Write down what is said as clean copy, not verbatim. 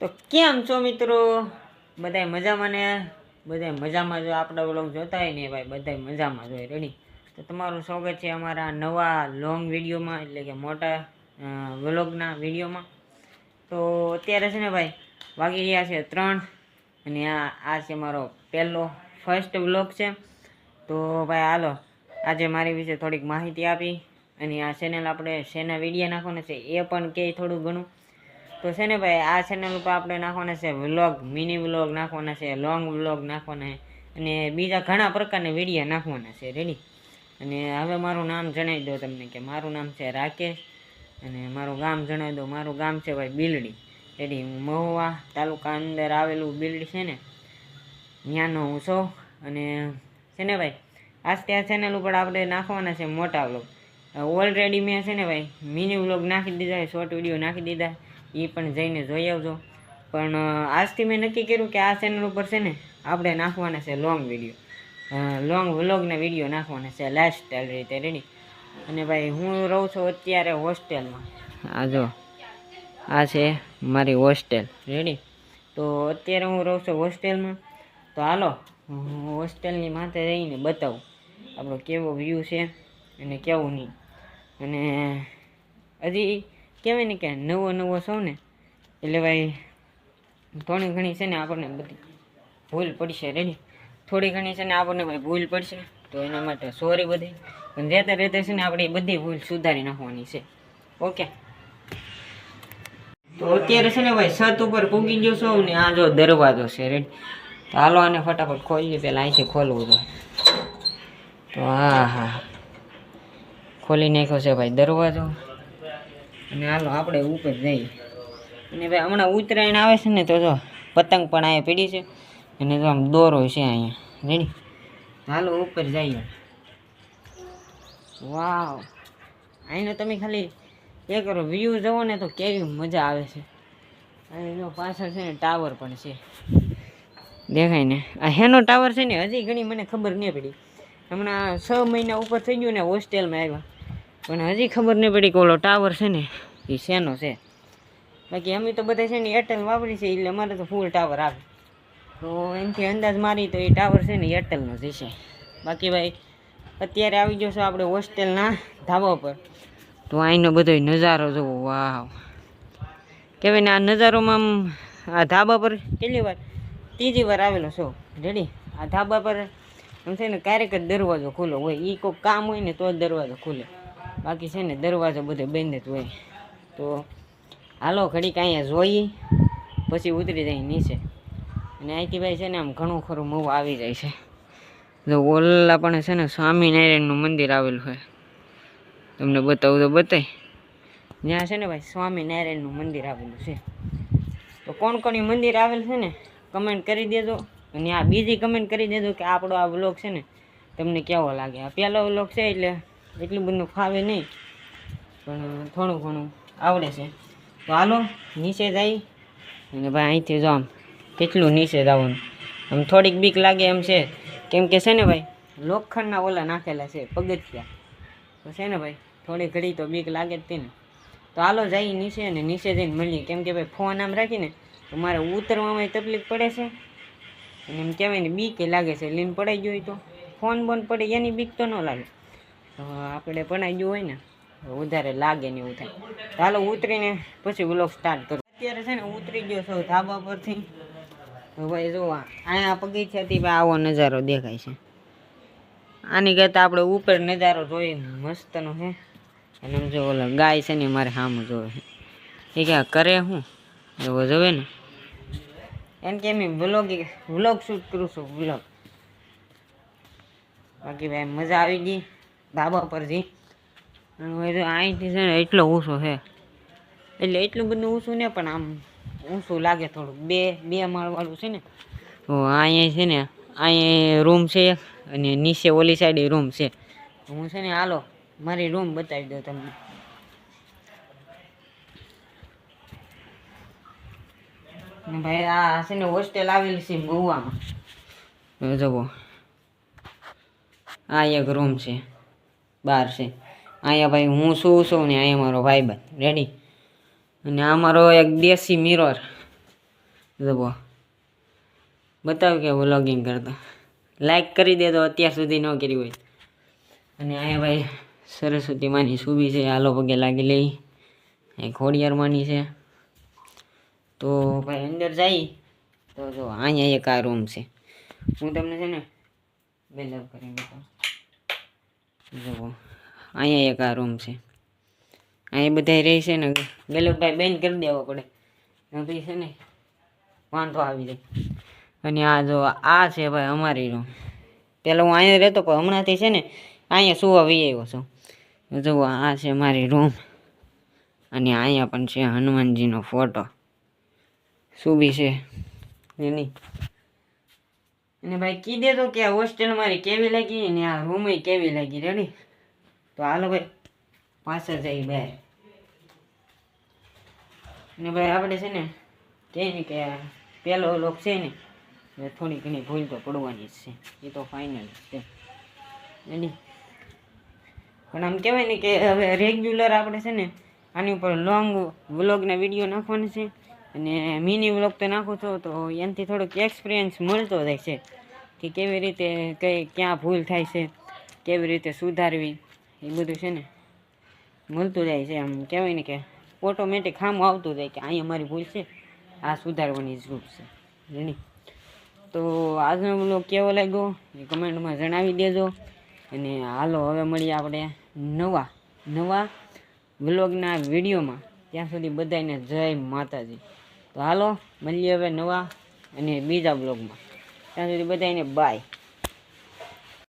તો કેમ છો મિત્રો? બધાય મજામાં ને? બધાય મજામાં. જો આપણા વ્લોગ જોતા હોય ને ભાઈ, બધાય મજામાં જ હોય. રેડી? તો તમારું સ્વાગત છે અમારા નવા લોંગ વિડીયોમાં, એટલે કે મોટા વ્લોગના વિડીયોમાં. તો અત્યારે છે ને ભાઈ, વાગી ગયા છે 3 અને આ છે મારો ફર્સ્ટ વ્લોગ છે. તો ભાઈ હાલો, આજે મારી વિશે થોડીક માહિતી આપી અને આ ચેનલ આપણે શેના વિડીયો નાખવાના છે એ પણ કહે થોડું ઘણું. તો છે ને ભાઈ, આ ચેનલ ઉપર આપણે નાખવાના છે વ્લોગ, મિની વ્લોગ નાખવાના છે, લોંગ વ્લોગ નાખવાના છે અને બીજા ઘણા પ્રકારના વિડીયો નાખવાના છે. રેડી? અને હવે મારું નામ જણાવી દો તમને કે મારું નામ છે રાકેશ અને મારું ગામ જણાવી દો. મારું ગામ છે ભાઈ બિલડી. રેડી? હું મહુવા તાલુકા અંદર આવેલું બિલડી છે ને, ત્યાંનો હું છું. અને છે ને ભાઈ, આજથી આ ચેનલ ઉપર આપણે નાખવાના છે મોટા વ્લોગ. ઓલરેડી મેં છે ને ભાઈ મિની વ્લોગ નાખી દીધા, શોર્ટ વિડીયો નાખી દીધા, એ પણ જઈને જોઈ આવજો. પણ આજથી મેં નક્કી કર્યું કે આ ચેનલ ઉપર છે ને આપણે નાખવાના છે લોંગ વિડીયો, લોંગ વ્લોગના વિડીયો નાખવાના છે લાઇફસ્ટાઈલ રીતે. રેડી? અને ભાઈ હું રહું છું અત્યારે હોસ્ટેલમાં. આ જો, આ છે મારી હોસ્ટેલ. રેડી? તો અત્યારે હું રહું છું હોસ્ટેલમાં. તો હાલો, હું હોસ્ટેલની માથે જઈને બતાવું આપણો કેવો વ્યૂ છે અને કેવું નહીં. અને હજી કહેવાય ને કે નવો સૌ ને, એટલે ભાઈ થોડી ઘણી છે ને આપણને બધી ભૂલ પડશે. રેડી? થોડી ઘણી છે ને આપણને ભાઈ ભૂલ પડશે, તો એના માટે સોરી બધી. પણ રહેતા રહેતા છે ને આપણે બધી ભૂલ સુધારી નાખવાની છે. ઓકે? તો અત્યારે છે ને ભાઈ છત ઉપર પૂગી ગયો છું ને આ જો દરવાજો છે. રેડી? તો હાલો આને ફટાફટ ખોલી, પહેલાં અહીંથી ખોલવું જોઈએ. તો હા, ખોલી નાખ્યો છે ભાઈ દરવાજો. અને હાલો આપણે ઉપર જઈએ. અને ભાઈ હમણાં ઉત્તરાયણ આવે છે ને, તો જો પતંગ પણ અહીંયા પીડી છે અને જો આમ દોરો છે અહીંયા. રેડી? હાલો ઉપર જઈએ. વાવ, અહીંનો તમે ખાલી એ કરો, વ્યૂ જવો ને તો કેવી મજા આવે છે. અહીં જો પાછળ છે ને ટાવર પણ છે, દેખાય ને? આ હેનો ટાવર છે ને, હજી ઘણી મને ખબર નહીં પડી. હમણાં 6 મહિના ઉપર થઈ ગયું ને હોસ્ટેલમાં આવ્યા, પણ હજી ખબર નહીં પડી કે ઓલો ટાવર છે ને એ શેનો છે. બાકી અમે તો બધા છે ને એરટેલ વાપરી છે, એટલે અમારે તો ફૂલ ટાવર આવે. તો એનાથી અંદાજ મારી તો એ ટાવર છે ને એરટેલનો જ હશે. બાકી ભાઈ અત્યારે આવી ગયો છો આપણે હોસ્ટેલના ધાબા પર. તો અહીંનો બધો નજારો જોવો. વાવ, કહેવાય ને આ નજારોમાં આ ધાબા પર કેટલી વાર, 3જી વાર આવેલો છો. રેડી? આ ધાબા પર એમ છે ને ક્યારેક જ દરવાજો ખુલ્લો હોય, એ કોઈ કામ હોય ને તો જ દરવાજો ખુલે, બાકી છે ને દરવાજો બધો બંધ જ હોય. તો હાલો ઘડીક અહીંયા જોઈએ, પછી ઉતરી જાય નીચે. અને અહીંથી ભાઈ છે ને આમ ઘણું ખરું મવું આવી જાય છે. જો ઓલા પણ છે ને સ્વામિનારાયણનું મંદિર આવેલું છે, તમને બતાવું તો બતાય. ત્યાં છે ને ભાઈ સ્વામિનારાયણનું મંદિર આવેલું છે. તો કોણ કોણ મંદિર આવેલું છે ને કમેન્ટ કરી દેજો. અને આ બીજી કમેન્ટ કરી દેજો કે આપણો આ વ્લોગ છે ને તમને કેવો લાગે. આ પહેલો વ્લોગ છે એટલે એટલું બધું ફાવે નહીં, પણ થોડું ઘણું આવડે છે. તો હાલો નીચે જાય. અને ભાઈ અહીંથી જો આમ કેટલું નીચે જવાનું, આમ થોડીક બીક લાગે એમ છે, કેમ કે છે ને ભાઈ લોખંડના ઓલા નાખેલા છે પગથિયા. તો છે ને ભાઈ થોડી ઘડી તો બીક લાગે જ તેને. તો હાલો જઈએ નીચે, અને નીચે જઈને મળીએ. કેમ કે ભાઈ ફોન આમ રાખીને તો મારે ઉતરવામાં તકલીફ પડે છે, અને એમ કહેવાય ને બીક લાગે છે. લીન પડાઈ ગયો હોય તો ફોન બંધ પડે એની બીક તો ન લાગે, આપણે પડાઈ ગયું હોય ને વધારે લાગે ને એવું થાય. ચાલો ઉતરીને પછી વ્લોગ સ્ટાર્ટ કરું. અત્યારે છે ને ઉતરી ગયો છો ધાબા પરથી. ભાઈ જો અહીંયા પગથિયાથી ભાઈ આવો નજારો દેખાય છે. આની કરતાં આપણે ઉપર નજારો જોઈએ મસ્તનો છે. અને આમ જો ઓલા ગાય છે ને મારે સામે જોવે છે, એ ક્યાં કરે શું એવો જોવે ને, એમ કે એમ વ્લોગ શૂટ કરું છું વ્લોગ. બાકી ભાઈ મજા આવી ગઈ ધાબા પર જઈ. અહીંથી છે ને એટલો ઊંચો છે, એટલે એટલું બધું ઊંચું ને પણ આમ ઊંચું લાગે થોડુંક. 2 માળવાળું છે ને. તો અહીંયા છે ને અહીંયા રૂમ છે અને નીચે ઓલી સાઈડ રૂમ છે. હું છે ને હાલો મારી રૂમ બતાવી દઉં તમને. ભાઈ આ છે ને હોસ્ટેલ આવેલી છે મહુવામાં. જુઓ આ એક રૂમ છે, બહાર છે. અહીંયા ભાઈ હું છું ને અહીંયા મારો ભાઈબંધ. રેડી? અને આ મારો એક દેશી મિરર, જવો બતાવ કે વ્લોગિંગ કરતા લાઈક કરી દે તો અત્યાર સુધી ન કરી હોય. અને અહીંયા ભાઈ સરસ્વતી માની સુબી છે, આલો પગે લાગી લઈ. અહીં ખોડિયાર માની છે. તો ભાઈ અંદર જઈ તો જો અહીંયા એક આ રૂમ છે. હું તમને છે ને બેલઅપ કરી બતાવું. જુઓ અહીંયા એક આ રૂમ છે. અહીંયા બધા રહે છે ને ગેલુભાઈ બેન કરી દેવો પડે પછી છે ને વાંધો આવી જાય. અને આ જો આ છે ભાઈ અમારી રૂમ. પહેલાં હું અહીંયા રહેતો પણ હમણાંથી છે ને અહીંયા સુવા આવી આવ્યો છું. જુઓ આ છે મારી રૂમ. અને અહીંયા પણ છે હનુમાનજીનો ફોટો સુબી છે એની. અને ભાઈ કીધે તો કે આ હોસ્ટેલ મારી કેવી લાગી ને આ રૂમ કેવી લાગી. રેડી તો હાલો ભાઈ પાછળ જઈ બહાર. ને ભાઈ આપણે છે ને કહે કે પહેલો લોક છે ને થોડી ઘણી ભૂલ તો પડવાની જ છે, એ તો ફાઇનલ છે એની. પણ આમ કહેવાય ને કે હવે રેગ્યુલર આપણે છે ને આની ઉપર લોંગ વ્લોગના વિડીયો નાખવાના છે. અને મિની વ્લોગ તો નાખું છું તો એનાથી થોડોક એક્સપિરિયન્સ મળતો જાય છે કે કેવી રીતે ક્યાં ભૂલ થાય છે, કેવી રીતે સુધારવી, એ બધું છે ને મળતું જાય છે. આમ કહેવાય ને કે ઓટોમેટિક ખામું આવતું જાય કે અહીંયા મારી ભૂલ છે, આ સુધારવાની જરૂર છે એની. તો આજનો વ્લોગ કેવો લાગ્યો એ કમેન્ટમાં જણાવી દેજો. અને હાલો હવે મળીએ આપણે નવા વ્લોગના વિડીયોમાં. ત્યાં સુધી બધાને જય માતાજી. તો હાલો મળીએ હવે નવા અને બીજા વ્લોગમાં. ત્યાં સુધી બધાને બાય.